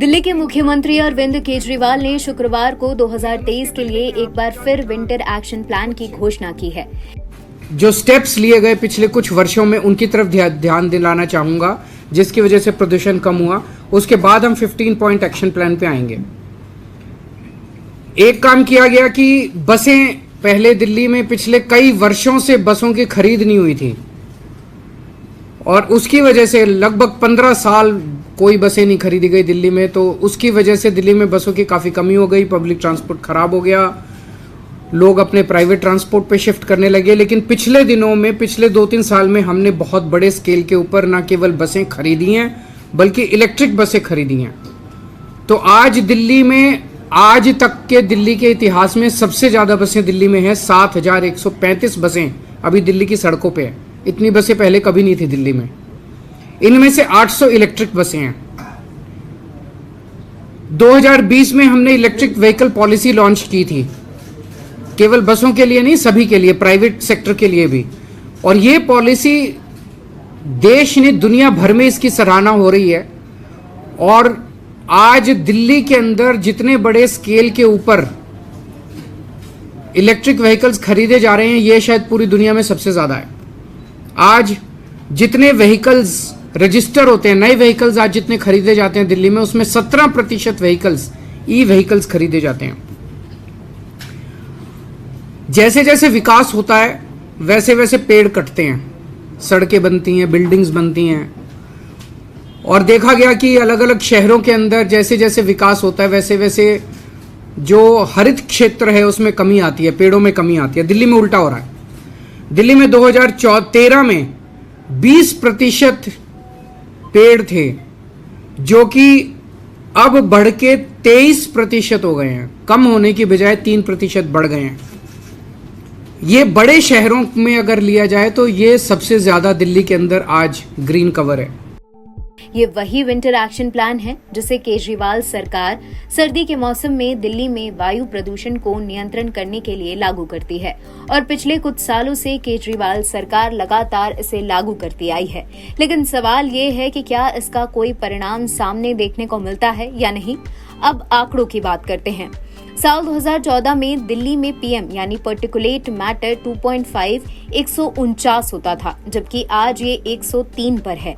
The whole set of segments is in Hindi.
दिल्ली के मुख्यमंत्री अरविंद केजरीवाल ने शुक्रवार को 2023 के लिए एक बार फिर विंटर एक्शन प्लान की घोषणा की है। जो स्टेप्स लिए गए पिछले कुछ वर्षों में उनकी तरफ ध्यान दिलाना चाहूंगा, जिसकी वजह से प्रदूषण कम हुआ। उसके बाद हम 15 पॉइंट एक्शन प्लान पे आएंगे। एक काम किया गया कि बसें, पहले दिल्ली में पिछले कई वर्षों से बसों की खरीद नहीं हुई थी और उसकी वजह से लगभग 15 साल कोई बसें नहीं खरीदी गई दिल्ली में। तो उसकी वजह से दिल्ली में बसों की काफ़ी कमी हो गई, पब्लिक ट्रांसपोर्ट खराब हो गया, लोग अपने प्राइवेट ट्रांसपोर्ट पे शिफ्ट करने लगे। लेकिन पिछले दिनों में, पिछले 2-3 साल में हमने बहुत बड़े स्केल के ऊपर न केवल बसें खरीदी हैं बल्कि इलेक्ट्रिक बसें खरीदी हैं। तो आज दिल्ली में, आज तक के दिल्ली के इतिहास में सबसे ज़्यादा बसें दिल्ली में हैं। 7,135 बसें अभी दिल्ली की सड़कों पे हैं। इतनी बसें पहले कभी नहीं थी दिल्ली में। इनमें से 800 इलेक्ट्रिक बसें हैं। 2020 में हमने इलेक्ट्रिक व्हीकल पॉलिसी लॉन्च की थी, केवल बसों के लिए नहीं, सभी के लिए, प्राइवेट सेक्टर के लिए भी। और ये पॉलिसी देश ने, दुनिया भर में इसकी सराहना हो रही है। और आज दिल्ली के अंदर जितने बड़े स्केल के ऊपर इलेक्ट्रिक व्हीकल्स खरीदे जा रहे हैं, ये शायद पूरी दुनिया में सबसे ज़्यादा है। आज जितने व्हीकल्स रजिस्टर होते हैं, नए व्हीकल्स आज जितने खरीदे जाते हैं दिल्ली में, उसमें 17% व्हीकल्स ई व्हीकल्स खरीदे जाते हैं। जैसे जैसे विकास होता है वैसे वैसे पेड़ कटते हैं, सड़कें बनती हैं, बिल्डिंग्स बनती हैं। और देखा गया कि अलग अलग शहरों के अंदर जैसे जैसे विकास होता है वैसे वैसे जो हरित क्षेत्र है उसमें कमी आती है, पेड़ों में कमी आती है। दिल्ली में उल्टा हो रहा है। दिल्ली में 2013 में 20% पेड़ थे, जो कि अब बढ़ के 23% हो गए हैं। कम होने की बजाय 3% बढ़ गए हैं। ये बड़े शहरों में अगर लिया जाए तो ये सबसे ज्यादा दिल्ली के अंदर आज ग्रीन कवर है। ये वही विंटर एक्शन प्लान है जिसे केजरीवाल सरकार सर्दी के मौसम में दिल्ली में वायु प्रदूषण को नियंत्रण करने के लिए लागू करती है। और पिछले कुछ सालों से केजरीवाल सरकार लगातार इसे लागू करती आई है। लेकिन सवाल ये है कि क्या इसका कोई परिणाम सामने देखने को मिलता है या नहीं। अब आंकड़ों की बात करते हैं। साल 2014 में दिल्ली में पीएम यानी पर्टिकुलेट मैटर 2.5 149 होता था, जबकि आज ये 103 पर है।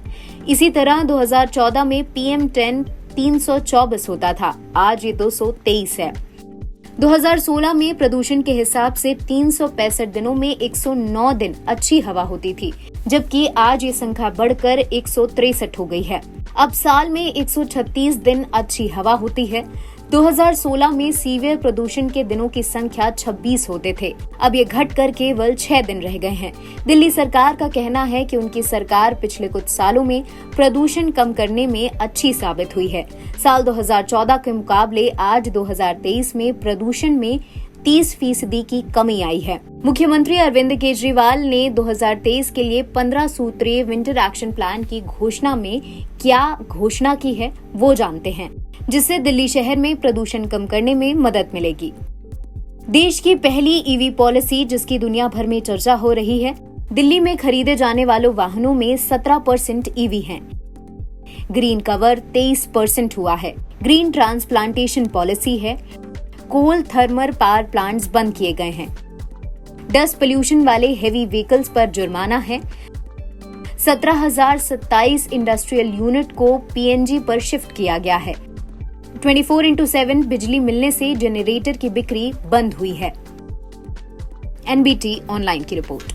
इसी तरह 2014 में पीएम 10 324 होता था, आज ये 223 है। 2016 में प्रदूषण के हिसाब से 365 दिनों में 109 दिन अच्छी हवा होती थी, जबकि आज ये संख्या बढ़कर 163 हो गई है। अब साल में 136 दिन अच्छी हवा होती है। 2016 में सीवियर प्रदूषण के दिनों की संख्या 26 होते थे, अब ये घटकर केवल 6 दिन रह गए हैं। दिल्ली सरकार का कहना है कि उनकी सरकार पिछले कुछ सालों में प्रदूषण कम करने में अच्छी साबित हुई है। साल 2014 के मुकाबले आज 2023 में प्रदूषण में 30% की कमी आई है। मुख्यमंत्री अरविंद केजरीवाल ने 2023 के लिए 15 सूत्रीय विंटर एक्शन प्लान की घोषणा में क्या घोषणा की है वो जानते हैं, जिससे दिल्ली शहर में प्रदूषण कम करने में मदद मिलेगी। देश की पहली ईवी पॉलिसी जिसकी दुनिया भर में चर्चा हो रही है। दिल्ली में खरीदे जाने वालों वाहनों में 17% ईवी हैं। ग्रीन कवर 23% हुआ है। ग्रीन ट्रांसप्लांटेशन पॉलिसी है। कोल थर्मल पावर प्लांट्स बंद किए गए हैं। डस्ट पोल्यूशन वाले हेवी व्हीकल्स पर जुर्माना है। 17,027 इंडस्ट्रियल यूनिट को पीएनजी पर शिफ्ट किया गया है। 24/7 बिजली मिलने से जनरेटर की बिक्री बंद हुई है। एनबीटी ऑनलाइन की रिपोर्ट।